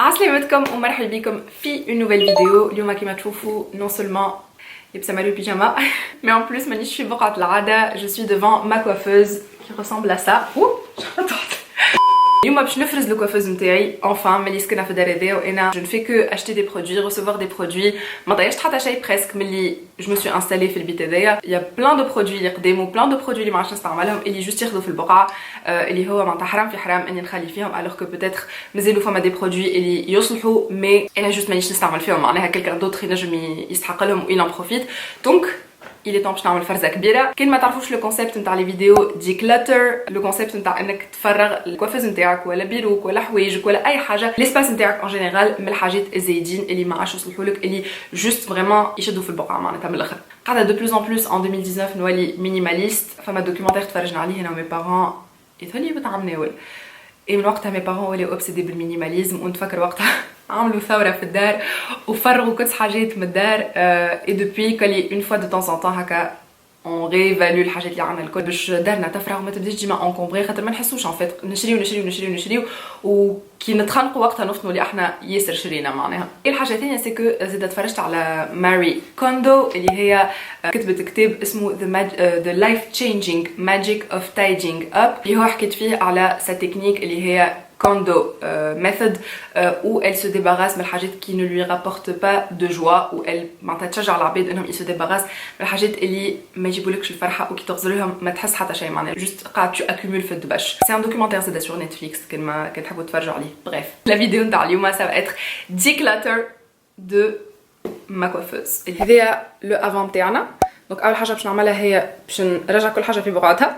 عسلامتكم ومرحبا بكم في une nouvelle vidéo. اليوم كيما تشوفوا non seulement لابسه مالو بيجاما mais en plus مانيش في بقعة العادة. Je suis devant ma coiffeuse qui ressemble à ça. اليوم باش نفرز لو كوافوز نتاعي enfin ملي سكننا في الدار هذايا وانا je ne fais que acheter des produits, recevoir des produits. ما ضيعتش حتى شيء presque ملي je me suis installée في البيت هذايا. Il y a plein de produits اللي قدامو plein de produits اللي ما عادش نستعملهم اللي جوست ياخذوا في البقعة اللي هو معناتها حرام في حرام اني نخلي فيهم alors que peut-être مازالوا فما دي produits اللي يصلحوا mais انا جوست مانيش نستعمل فيهم معناها quelqu'un d'autre ينجم يستحق لهم il en profite donc il est temps باش نعمل فرزه كبيره. كان ما تعرفوش لو كونسيبت نتاع لي فيديو ديكلاتر، لو كونسيبت نتاع انك تفرغ الكوافوز نتاعك ولا بيروك ولا حوايجك ولا اي حاجه ليسباس نتاعك اون جينيرال من الحاجات الزايدين اللي ما عادش يصلحوا لك اللي جوست فريمون يشدوا في البقعه معناتها من الاخر. قاعده دو بلوز ان بلوس ان 2019 نولي مينيماليست. فما دوكيومنتير تفرجنا عليه انا ومي بارون يثولي بتعم ناول اي من وقتها مي بارون ولاو اوبسيدي بالمينيماليزم ونتفكر وقتها عملوا ثوره في الدار وفرغوا كل حاجات من الدار اي دوبوي كلي اون فوا دو طون سون طون هكا اون ريفالو الحاجات اللي عندنا الكل باش دارنا تفرغ وما تبداش ديما اونكومبري خاطر ما نحسوش ان فيت نشريو نشريو نشريو نشريو وكي نتخانقوا وقتها نفطنوا اللي احنا ياسر شرينا معناها. ايه الحاجه الثانيه سي كو زيد تفرجت على ماري كوندو اللي هي كتبت كتاب اسمه The Life Changing Magic of Tidying Up اللي هو حكيت فيه على سا تكنيك اللي هي Kondo méthode où elle se débarrasse من الحاجات qui ne lui rapportent pas de joie où elle معناتها تشجع العباد انهم يسو ديباراس من الحاجات اللي ما يجيبولكش الفرحه وكي تغزرهم ما تحس حتى شيء معناها جوست قاعد تو اكومول في الدبش. سي ان دوكيومنتير زاد سور نتفليكس كان تحبوا تتفرجوا عليه. بريف لا فيديو نتاع اليوم سا va être déclateur de ma coiffeuse. هذايا لو افون تاعنا. دونك اول حاجه باش نعملها هي باش نرجع كل حاجه في بقعتها.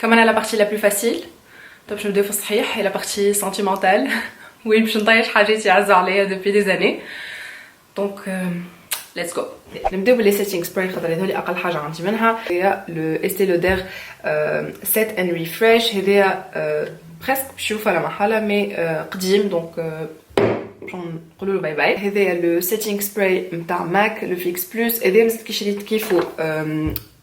كمان la partie la plus facile طب باش نبداو في الصحيح هي la partie sentimentale وين باش نطيش حاجات يعزوا عليا depuis des années donc let's go. نبداو باللي سيتينغ سبراي خاطر هذول اقل حاجه عندي منها هي لو استي لودير سيت اند ريفريش. هذايا بريسك باش يوفى على محله مي قديم دونك باش نقولوا له باي باي. هذايا لو سيتينغ سبراي نتاع ماك لو فيكس بلس. هذايا مازال كي شريت كيفو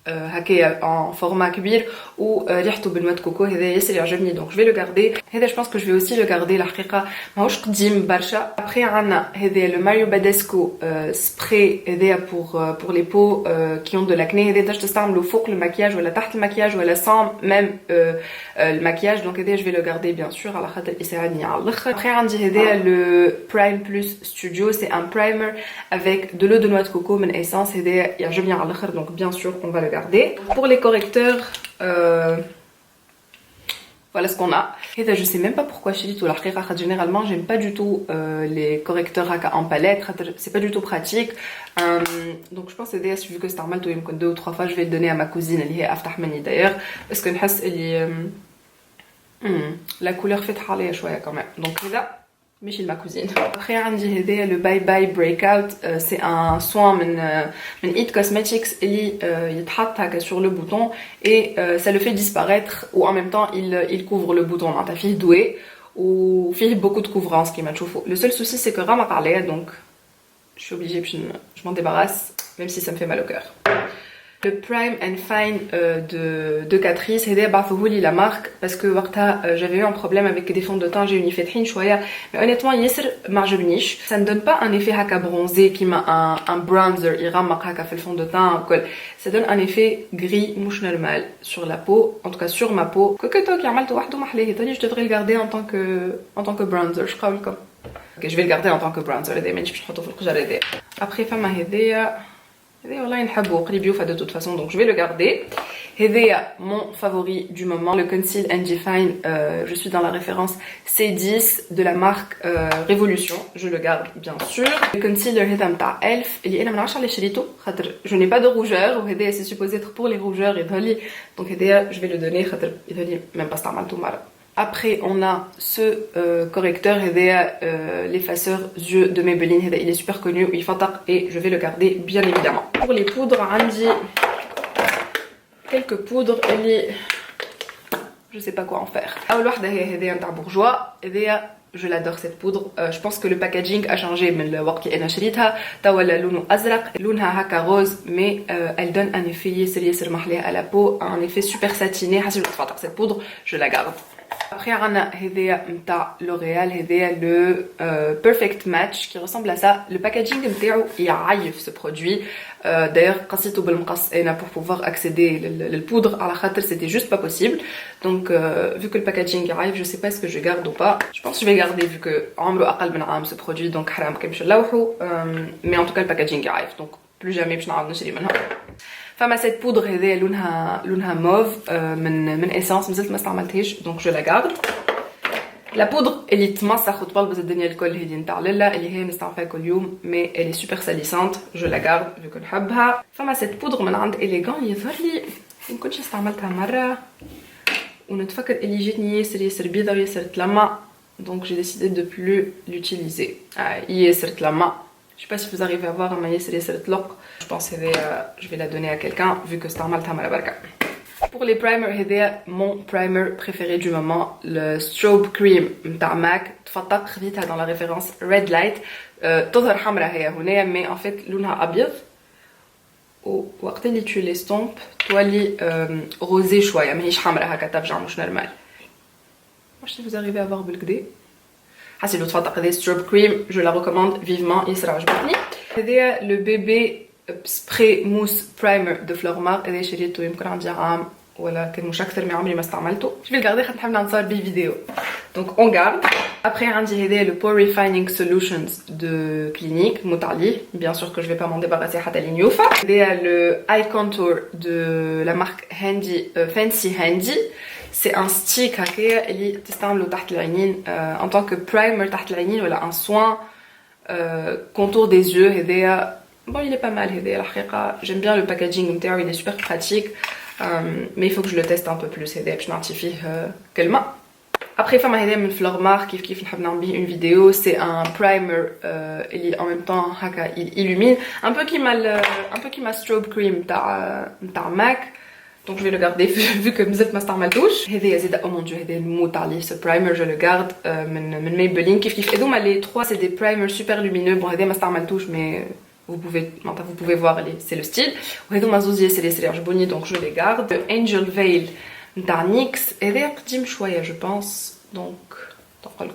هكايا ان فورما كبير وريحته بالنوى كوكو. هذا ياسر يعجبني دونك جو في لو غاردي. هذا جو بونس كو جو في اوسي لو غاردي الحقيقه ماهوش قديم برشا. ابري عندنا هذا لو ماريو باديسكو سبراي هذا بور لي بو كي اون دو لاكني. هذا تقدر تستعملوا فوق المكياج ولا تحت المكياج ولا سان ميم المكياج دونك هذا جو في لو غاردي بيان سور على خاطر يساعدني على الاخر. ابري عندي هذا لو برايم بلس ستوديو سي ان برايمر افيك دو لو دو نوى كوكو من ايسانس. هذا يعجبني على الاخر دونك بيان سور اون فا لو garder. Pour les correcteurs, voilà ce qu'on a. Et je sais même pas pourquoi chez Lito, généralement j'aime pas du tout les correcteurs en palette, c'est pas du tout pratique. Donc je pense que vu que c'est normal, 2 ou 3 fois je vais le donner à ma cousine, elle est Aftah Mani d'ailleurs, parce que la couleur fait râler chouette quand même. Donc là, ماشي ma cousine. Après عندي هذايا le bye bye breakout. C'est un soin من It Cosmetics اللي يتحط هكا sur le bouton et ça le fait disparaître ou en même temps il couvre le bouton. معناتها فيه دوي وفيه beaucoup de couvrance كيما تشوفوا. Le seul souci c'est que رمق عليا donc je suis obligée je m'en débarrasse même si ça me fait mal au cœur. Le Prime and Fine de Catrice. هذا بعثوهولي la marque parce que وقتها j'avais eu un problème avec des fonds de teint جاوني فاتحين شويه mais honnêtement ياسر ما عجبنيش. Ça ne donne pas un effet هكا bronzé كيما un bronzer يغمق هكا في الفond de teint وكل. Ça donne un effet gris مش normal sur la peau, en tout cas sur ma peau. كوكوتو كي عملته وحده ما حلاه تاني je devrais le garder en tant que bronzer. je قاول لكم je vais le garder en tant que bronzer. هذا مانيش باش نحطه في القجر هذا. après فما هذايا والله نحبه قريب يوفى de toute façon donc je vais le garder. هذايا mon favori du moment le Conceal and Define. Je suis dans la référence C10 de la marque Révolution. Je le garde bien sûr. Le concealer هذا نتاع ELF اللي انا ما نعرفش على شريته خاطر je n'ai pas de rougeur وهذايا c'est supposé être pour les rougeurs يظهرلي donc هذايا je vais le donner خاطر يظهرلي même pas استعملته مره. Après on a ce correcteur l'effaceur yeux de Maybelline. Il est super connu et je vais le garder bien évidemment. Pour les poudres عندي quelques poudres اللي je sais pas quoi en faire. اول واحده هي هذه نتاع بورجوا. هذه je l'adore cette poudre. Je pense que le packaging a changé من الوقت اللي انا شريتها توا لونه ازرق لونها هكا روز mais elle donne un effet ياسر محليه à la peau, un effet super satiné. حسيت تفاطر cette poudre, je la garde. Après عنا هذايا نتاع لوريال, هذايا le perfect match qui ressemble à ça. Le packaging نتاعو يعيف ce produit. D'ailleurs قصيته بالمقص انا pour pouvoir accéder للpoudre على خاطر c'était juste pas possible. Donc vu que le packaging يعيف, je sais pas est-ce que je garde ou pas. Je pense que je vais garder vu que عمره اقل من عام ce produit, donc حرام كيمشي نلوحو. Mais en tout cas le packaging يعيف, donc plus jamais باش نعاود نشري منها. فما cette poudre هذه لونها موف من essence, مازلت ما استعملتهاش donc je la garde. La poudre اللي تمسخ وتبلبز الدنيا الكل هذه نتاع لالا اللي هي نستعمل فيها كل يوم mais elle est super salissante, je la garde vu que نحبها. فما cette poudre من عند إليغون يظهر لي ما كنتش استعملتها مرة ونتفكر اللي جاتني ياسر بيضة وياسر تلمع, donc j'ai décidé de plus l'utiliser. ياسر تلمع, je sais pas si vous arrivez à voir mais ياسر تلق. Je pense que je vais la donner à quelqu'un vu que c'est un mal tamara barka. Pour les primers, c'est mon primer préféré du moment, le Strobe Cream de MAC. تفتق خديتها dans la référence Red Light. تظهر حمراء هي هنا mais en fait لونها أبيض. ووقت اللي tu l'estompes تولي rosé شوية, ماهيش حمراء هكا تفجع مش normal. Je sais si vous arrivez à voir بالكدا. حسيت لو تفتق هذه Strobe Cream, je la recommande vivement, ياسر عجبتني. هذا le bébé سبراي موس برايمر دو فلورمار, هذا شريته يمكن عندي عام ولكن مش اكثر من عمري ما استعملته. جو في الغاردي خاطر نحب نصور بيه فيديو, دونك اون غارد. ابري عندي هذا لو بور ريفاينينغ سولوشنز دو كلينيك موتالي, بيان سور كو جو في با مون ديباراسي حتى لين هذا لو اي كونتور دو لا مارك هاندي فانسي هاندي. سي ان ستيك هكايا اللي تستعملو تحت العينين ان طونك برايمر تحت العينين ولا ان سوان كونتور دي يو. هذايا bon, il est pas mal, j'aime bien le packaging, il est super pratique, mais il faut que je le teste un peu plus, je m'artifie Après, من Flormar, kif نحب نعمل une vidéo, c'est un primer, en même temps, il illumine, un peu qui m'a Strobe Cream تاع MAC. Donc je vais le garder vu que مازلت ما استعملتوش. هذايا زيد oh mon dieu, هذا الموت عليه ce primer, je le garde من Maybelline. كيف هذوما les trois c'est des primers super lumineux. Bon هذا ما استعملتوش mais vous pouvez voir, c'est le style. وهذوما زوز ياسر يعجبوني donc je les garde. Angel Veil نتاع نيكس, هذا قديم شوية je pense, donc تنقولك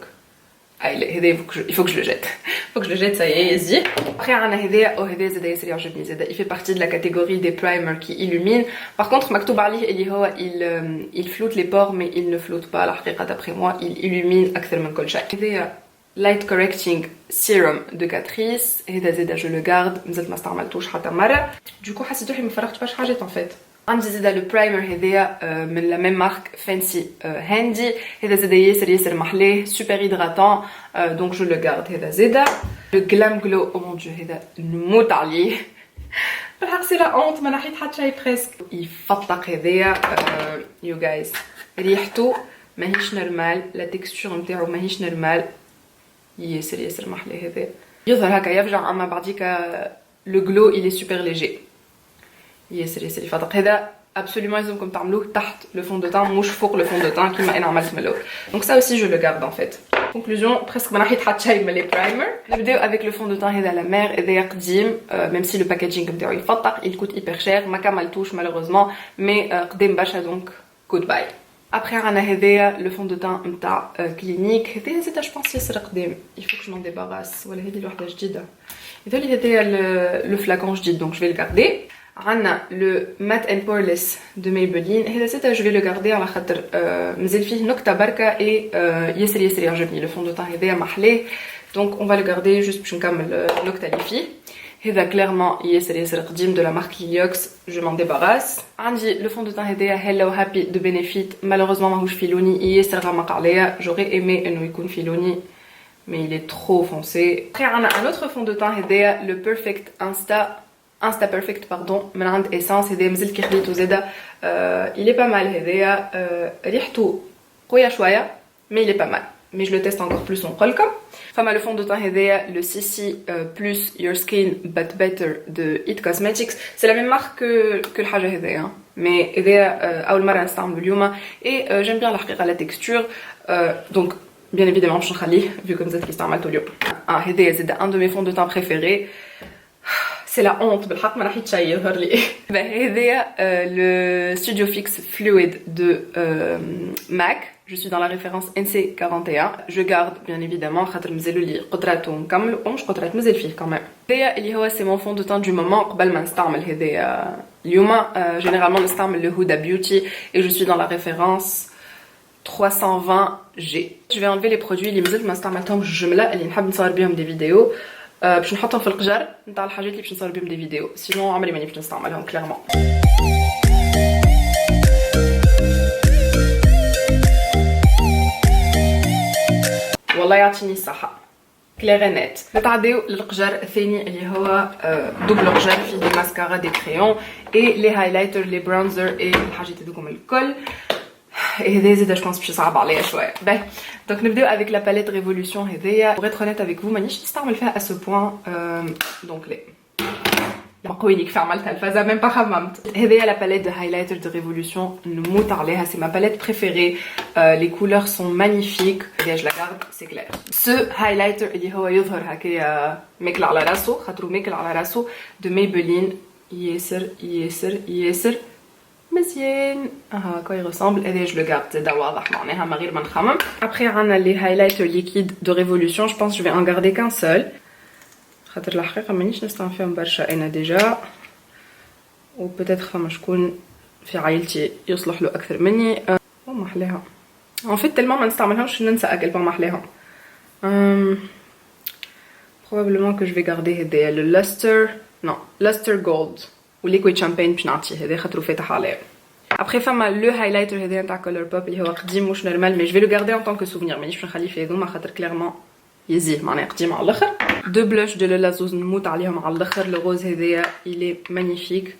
هذا il faut que je le jette. Il faut que je le jette, ça y est, يزي. Après عنا هذا زاد ياسر يعجبني زاد, il fait partie de la catégorie des primers qui illuminent. Par contre مكتوب عليه اللي هو il floute les pores mais il ne floute pas الحقيقة d'après moi, il illumine أكثر من كل شيء. هذا Light Correcting Serum de Catrice, هذا زادا je le garde, مازلت ما استعملتوش حتى مرة. Du coup حسيت روحي ما فرغتش برشا حاجات en fait. عندي زادا le primer هذايا من la même marque Fancy Handy, هذا زادا ياسر محلاه, super hydratant, donc je le garde. هذا زادا le Glam Glow, oh mon dieu هذا نموت عليه. بالحق سي لا honte, ما نحيت حتى شي presque. يفتق هذايا you guys, ريحته ماهيش نورمال, la texture نتاعو ماهيش نورمال. ياسر محلي هذا يظهر هكا يفجع, اما بعديك لو غلو il est super léger. ياسر يفضق. هذا absolument لازمكم تعملوه تحت لو فون دو تان مش فوق لو فون دو تان كيما انا عملت من الاول. دونك ça aussi je le garde en fait. Conclusion, presque ما نحيت حتى شيء من لي برايمر. نبداو avec le fond de teint هذا لا مير, هذا قديم même si le packaging نتاعو يفضق, il coûte hyper cher, ما كملتوش malheureusement mais قديم برشا donc goodbye. Après عنا هذايا لو فون دو تان نتاع كلينيك, هذايا زادا جو بونس ياسر قديم, il faut que je m'en débarrasse. ولا هذه الوحده جديده, هذايا لو فلاكون جديد donc je vais le garder. عنا لو مات اند بورليس دو ميبلين, هذا زادا جو في لو غاردي على خاطر مازال فيه نكته بركه اي ياسر يعجبني لو فون دو تان هذايا محلاه, donc on va le garder juste باش نكمل النكته اللي فيه. هذا clairement ياسر قديم de la marque Liliox, je m'en débarrasse. عندي le fond de teint هذايا Hello Happy de Benefit, malheureusement ماهوش في لوني, ياسر غامق عليا, j'aurais aimé انه يكون في لوني mais il est trop foncé. Après عندنا un autre fond de teint هذايا le Perfect Insta Perfect pardon من عند Essence, هذايا مازال كي خديتو زادا il est pas mal. هذايا ريحته قويه شويه mais il est pas mal, mais je le teste encore plus نقولكم. فما le fond de teint هذايا le CC plus Your Skin But Better de It Cosmetics, c'est la même marque que الحاجه هذايا, mais هذايا اول مره نستعملو اليوم et j'aime bien الحقيقه la texture, donc bien évidemment باش نخليه vu comme زاد كي استعملته اليوم. هذايا زاد un de mes fonds de teint préférés. C'est la honte بالحق ما راح يتشي يظهر لي. هذايا le Studio Fix Fluid de MAC. Je suis dans la référence NC41. Je garde bien évidemment خاطر مازالوا لي قطرات ونكمل ومش قطرات مازال فيه quand même. هذايا اللي هو c'est mon fond de teint du moment قبل ما نستعمل هذايا اليوم. Généralement نستعمل le Huda Beauty et je suis dans la référence 320G. Je vais enlever les produits اللي مازلت ما استعملتهمش جملة اللي نحب نصور بهم دي فيديو باش نحطهم في القجر نتاع الحاجات اللي باش نصور بهم دي فيديو سينو عمري ماني باش نستعملهم كليرمون. والله يعطيني الصحة كليرينات. نتعداو للقجر الثاني اللي هو دوبل قجر فيه دي ماسكارا دي كريون اي لي هايلايتر لي برونزر اي الحاجات هذوكم الكل. هذا زاد جو بونس باش يصعب عليا شويه. باهي دونك نبداو افيك لا باليت ريفولوشن هذايا. بغيت هونيت افيك فو مانيش نستعمل فيها ا سو بوين دونك لي قوي لي كيف عملتها الفازه ميم با خممت. هذايا لا باليت دو هايلايتر دو ريفولوشن نموت عليها سي ما باليت بريفيري. لي كولور سون مانيفيك. هذايا جو لا غارد سي كلير. سو هايلايتر اللي هو يظهر هكايا ماكل على راسو خاطرو ماكل على راسو دو ميبلين ياسر ياسر ياسر مزيان. كوي ريسامبل. هذا جو لو غارد زادا واضح معناها من غير ما نخمم. ابري عندنا لي هايلايتر ليكيد دو ريفولوشن. جو بونس جو في ان غاردي كان سول خاطر الحقيقه مانيش نستعمل فيهم برشا انا ديجا و بوتيتر فما شكون في عائلتي يصلح له اكثر مني. ما احلاها ان فيت تلمون ما نستعملهمش ننسى اكل ما احلاهم. probablement que je vais garder هذايا لو لاستر نو لاستر جولد وليكويد شامبين باش نعطيه هذا خاطرو فاتح عليه. ابري فما لو هايلايتر هذايا نتاع كولر بوب اللي هو قديم مش نورمال مي جو في لو غاردي ان طونك سوفينير مانيش باش نخليه في هذوما خاطر كليرمون يزيه معناها قديم على الاخر. دو بلوش دو لازوز نموت عليهم على الاخر. لو روز هذايا الي مانيفيك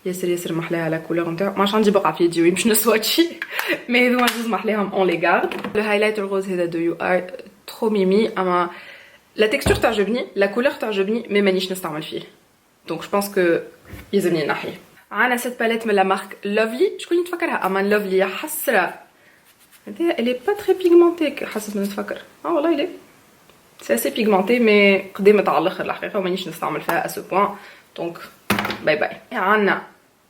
ياسر ياسر محلاها على كولور نتاعو. ماش عندي بقعه في يدي باش نسواتشي مي هذوما جوز محلاهم اون لي غارد. لو هايلايتر روز هذا دو يو ار ترو ميمي اما لا تكستور تعجبني لا كولور تعجبني مي مانيش نستعمل فيه دونك جو بونس كو يلزمني نحيه. عندنا سيت باليت من لا مارك لوفلي. شكون اللي تفكرها امان لوفلي يا حسره. هذه الي با تري بيغمونتي حسب ما نتفكر. والله الي سي اسي بيغمونتي مي قديمه على الاخر الحقيقه ومانيش نستعمل فيها ا سو بوين دونك باي باي. عندنا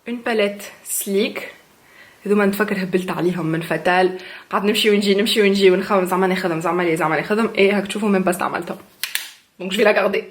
اون باليت سليك. هذوما نتفكر هبلت عليهم من فتال قعدت نمشي ونجي نمشي ونجي ونخمم زعما ناخذهم زعما ناخذهم اي هاك تشوفوا ميم با استعملتهم دونك جو في لا غاردي.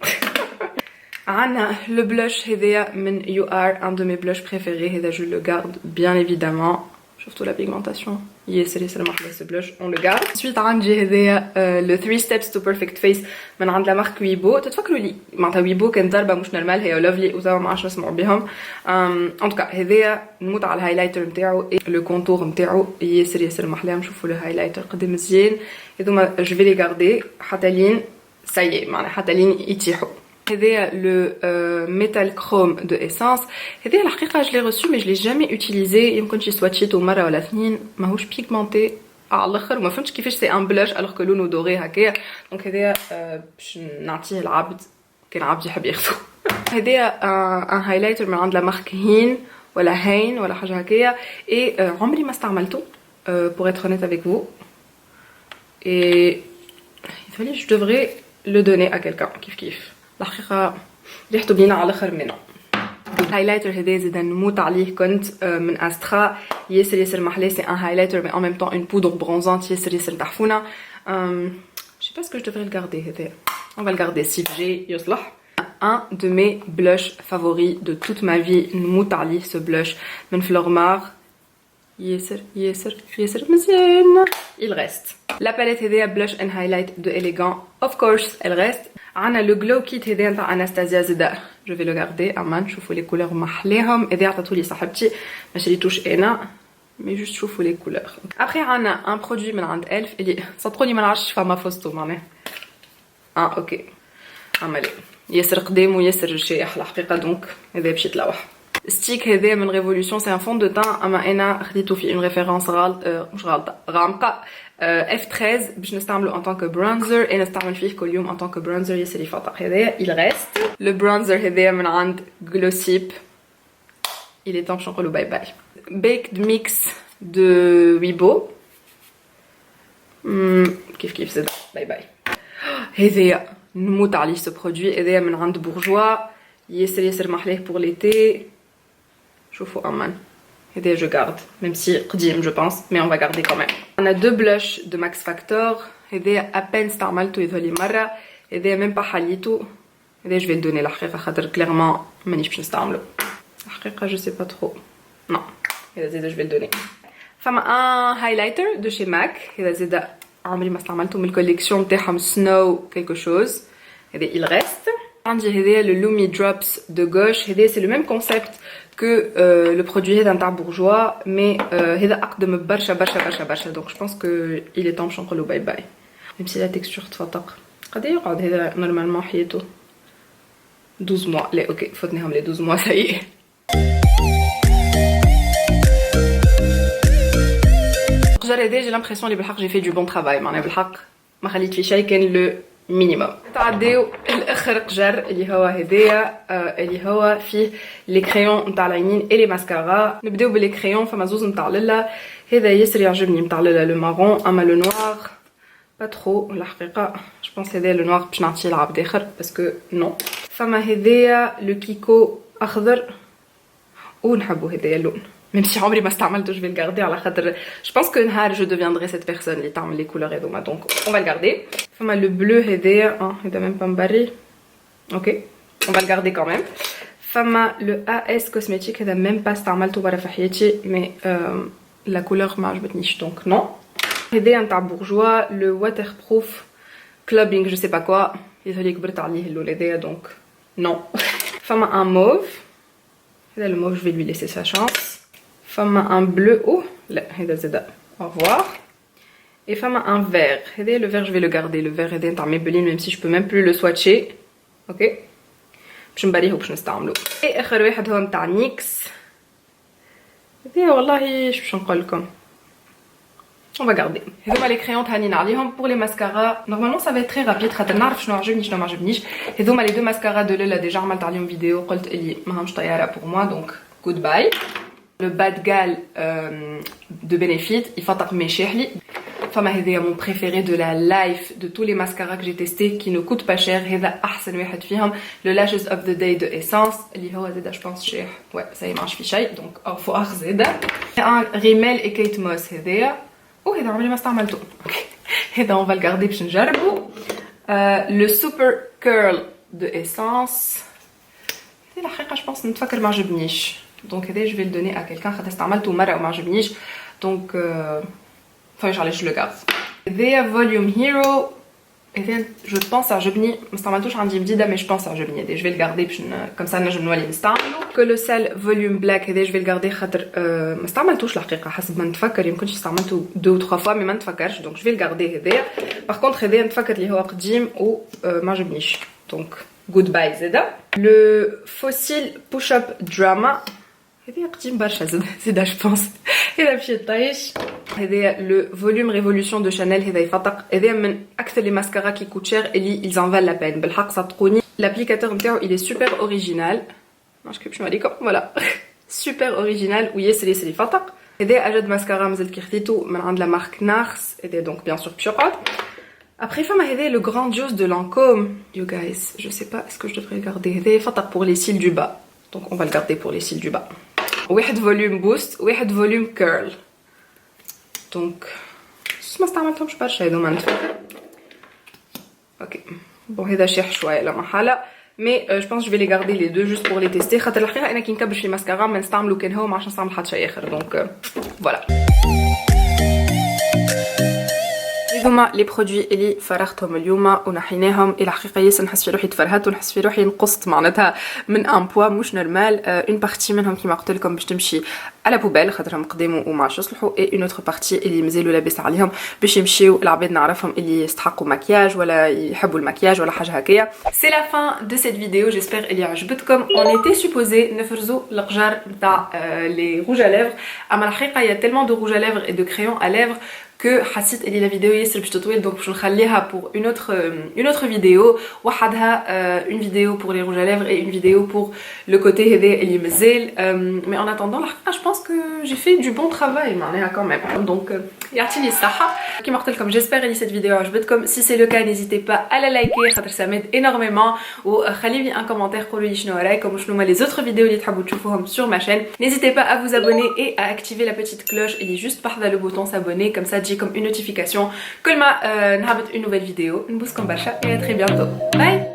عندنا لو بلوش هذايا من يو ار ان دو مي بلوش بريفيري. هذا جو لو غارد بيان ايفيدامون. شفتوا لا بيغمونطاسيون ياسر ياسر محلى سو بلوش اون لو غارد. سويت عندي هذايا لو 3 ستيبس تو بيرفكت فيس من عند لا مارك ويبو. تتفكروا لي معناتها ويبو كانت ضربه مش نورمال هي ولوفلي وزعما ما عادش نسمعوا بهم. ان توكا هذايا نموت على الهايلايتر نتاعو اي لو كونتور نتاعو ياسر ياسر محلاهم. شوفوا لو هايلايتر قد مزيان. هذوما جو في لي غاردي حتى لين سايي معناها حتى لين يتيحوا. هذايا لو ميتال كروم دو اسانس. هذايا الحقيقه جو لي ريسو مي جو لي جامي اوتيليزي. يمكن شي سواتشيتو مره ولا اثنين ماهوش بيغمونتي على الاخر وما فهمتش كيفاش سي ان بلاش الوغ كو لونه دوري هكايا دونك هذايا باش نعطيه العبد كان عبد يحب ياخذو. هذايا ان هايلايتر من عند لا مارك هين ولا هين ولا حاجه هكايا اي عمري ما استعملته pour être honnête avec vous et il fallait je devrais le donner à quelqu'un كيف كيف الحقيقه ريحته بينا على الاخر منه. الهايلايتر هذا زيد نموت عليه كنت من استرا ياسر ياسر محلاه. سي ان هايلايتر مي en même temps une poudre bronzante ياسر ياسر تحفونه. je sais pas ce que je devrais le garder هذا on va le garder si j'ai يصلح. un de mes blushs favoris de toute ma vie نموت عليه ce blush من فلورمار ياسر ياسر ياسر مزيان. il reste la palette هذيا blush and highlight de Elegant of course elle reste. عنا لو جلو كيت هذا نتاع اناستازيا زادا جو في لو غاردي امان. شوفوا لي كولور محلاهم. هذا عطاتولي صاحبتي ما شريتوش انا مي جوست شوفوا لي كولور. ابري عنا ان برودوي من عند الف اللي صدقوني ما نعرفش فما فوستو معناها اوكي عملي ياسر قديم وياسر شايح الحقيقه دونك هذا باش يتلوح. ستيك هذا من ريفولوشن سي ان فون دو تان اما انا خديته في اون ريفيرونس مش غلطه غامقه F13 باش نستعملو en tant que bronzer et نستعمل فيه كل يوم en tant que bronzer ياسر يفطر. هذايا il reste. le bronzer هذايا من عند Glossip il est temps باش نقولو باي باي. baked mix de Weibo كيف كيف زاد باي باي. هذايا نموت عليه ce produit. هذايا من عند بورجوا ياسر ياسر محلاه pour l'été. شوفوا امان هذايا je garde même si قديم je pense mais on va garder quand même. On a deux blushs de Max Factor. هذايا à peine استعملته يظهرلي مرة. هذايا même pas حليته. هذايا je vais le donner الحقيقة خاطر clairement مانيش باش نستعمله. الحقيقة je sais pas trop. Non هذا زيدا je vais le donner. فما un highlighter de chez MAC. هذا زيدا عمري ما استعملته من الكوليكسيون تاعهم سنو quelque chose. هذا il reste. عندي هذايا le Lumi Drops de gauche. هذايا c'est le même concept que le produit هذا نتاع بورجوا mais هذا أقدم برشا برشا برشا برشا donc je pense que il est temps باش نقولو باي باي. même si la texture تفتق. قد يقعد هذا نورمالمون حياته 12 mois. لا اوكي فوتناهم لي 12 mois ça y est. القجر هذا j'ai l'impression اللي بالحق j'ai fait du bon travail معناها بالحق ما خليت فيه شيء كان لو مينيموم. تعداو الاخر قجر اللي هو هذايا اللي هو فيه لي كريون نتاع العينين اي لي ماسكارا. نبداو باللي كريون فما زوز نتاع لالا. هذا ياسر يعجبني نتاع لالا لو مارون اما لو نوار با ترو الحقيقه. جو بونس هذا لو نوار باش نعطيه لعبد اخر باسكو نو. فما هذايا لو كيكو اخضر ونحبو هذايا اللون même si عمري ما استعملته je vais le garder على خاطر je pense que نهار je deviendrai cette personne اللي تعمل لي كولور هذوما donc on va le garder. فما لو بلو هذايا هذا même pas مبري اوكي on va le garder quand même. فما لو AS cosmétique هذا même pas استعملته برا في حياتي mais la couleur ما عجبتنيش donc non. هذايا نتاع بورجوا لو waterproof clubbing je sais pas quoi يظهرلي كبرت عليه اللون هذايا donc non. فما un mauve هذا le mauve je vais lui laisser sa chance. فما un bleu oh لا هذا زاد au revoir. et فما un vert هذا le vert je vais le garder. le vert هذا نتاع Maybelline même si je peux même plus le swatcher اوكي باش نبريه باش نستعملو. اي اخر واحد هو نتاع نيكس. هذا والله باش نقول لكم on va garder. هذوما لي كريون تهانينا عليهم. pour les mascaras normalement ça va être très rapide خاطر نعرف شنو عجبني شنو ما عجبنيش. هذوما لي دو ماسكارا دو لالا ديجا عملت عليهم فيديو قلت اللي ماهمش طياره pour moi donc goodbye. le bas de galle de Benefit يفطق مي شاحلي. فما هذايا mon préféré de la life de tous les mascaras que j'ai testé qui ne coûte pas cher. هذا احسن واحد فيهم le lashes of the day de Essence اللي هو زادا je pense شاح ouais ça y marche في شيء donc au revoir زادا. un Rimmel et Kate Moss هذايا وهذا عمري ما استعملته هذا on va le garder باش نجربو. le super curl de Essence هذا الحقيقه je pense نتفكر ما عجبنيش donc هذا je vais le donner à quelqu'un خاطر استعملته مره وما عجبنيش donc فاش علاش je le garde. هذا فوليوم هيرو هذا je pense عجبني ما استعملتوش عندي جديده mais je pense عجبني هذا je vais le garder باش comme ça نجم نولي نستعملو. كولوسال فوليوم بلاك هذا je vais le garder خاطر ما استعملتوش الحقيقه حسب ما نتفكر يمكنش استعملته 2 ou 3 fois mais ما نتفكرش donc je vais le garder هذا. par contre هذا نتفكر اللي هو قديم و ما عجبنيش donc goodbye زادا. le fossil push up drama هذا قديم برشا زادا je pense هذا باش يطيش. هذا لو فوليوم ريفولوشن دو شانيل هذا يفطق. هذا من اكثر لي ماسكارا كي كوت شير اللي ils en valent la peine بالحق صدقوني. l'applicateur نتاعو il est super original ماش كيفاش نوريكم فوالا super original وياسر ياسر يفطق. هذا اجد ماسكارا مازال كي خديتو من عند لا مارك نارس هذا دونك بيان سور باش يقعد. après فما هذا لو grandiose de Lancôme you guys je sais pas est-ce que je devrais le garder. هذا يفطق pour les cils du bas donc on va le garder pour les cils du bas. واحد فوليوم بوست واحد فوليوم كيرل دونك ما استعملتهمش برشا هذوما نتفكر اوكي بون هذا شيح شويه لا محاله مي جو بونس جو في لي غاردي لي دو جوست بور لي تيستي خاطر الحقيقه انا كي نكبش في ماسكارا ما نستعملو كان هو ما عادش نستعمل حتى شيء اخر دونك فوالا. هذوما لي برودوي اللي فرغتهم اليوم ونحيناهم. الى حقيقه ياسر نحس في روحي تفرهدت ونحس في روحي نقصت معناتها من ان بوا مش نورمال. اون بارتي منهم كيما قلت لكم باش تمشي على بوبال خاطرهم قداموا وما عادش يصلحوا اي اون اوتر بارتي اللي مازالوا لاباس عليهم باش يمشيو العباد نعرفهم اللي يستحقوا مكياج ولا يحبوا المكياج ولا حاجه هكايا. سي لا فان دو سيت فيديو جيسبر اللي عجبتكم. اون ايتي سوبوزي نفرزوا القجر نتاع لي روج ا ليفر اما الحقيقه يا تيلمون دو روج ا ليفر اي دو كريون ا ليفر que حسيت اللي لا فيديو ياسر باش تطويل دونك باش نخليها pour une autre vidéo وحدها une vidéo pour les rouges à lèvres et une vidéo pour le côté هذا اللي مازال mais en attendant je pense que j'ai fait du bon travail معناها quand même donc يعطيني الصحة. كيما قلت لكم j'espère que cette vidéo عجبتكم. Si c'est le cas n'hésitez pas à la liker خاطر ça m'aide énormément وخلي لي un commentaire قولوا لي شنو رايكم وشنو هما les autres vidéos اللي تحبوا تشوفوهم sur ma chaîne. N'hésitez pas à vous abonner et à activer la petite cloche et juste par le bouton s'abonner comme ça تجي comme une notification كل ما نهبط une nouvelle vidéo. نبوسكم برشا et à très bientôt. Bye.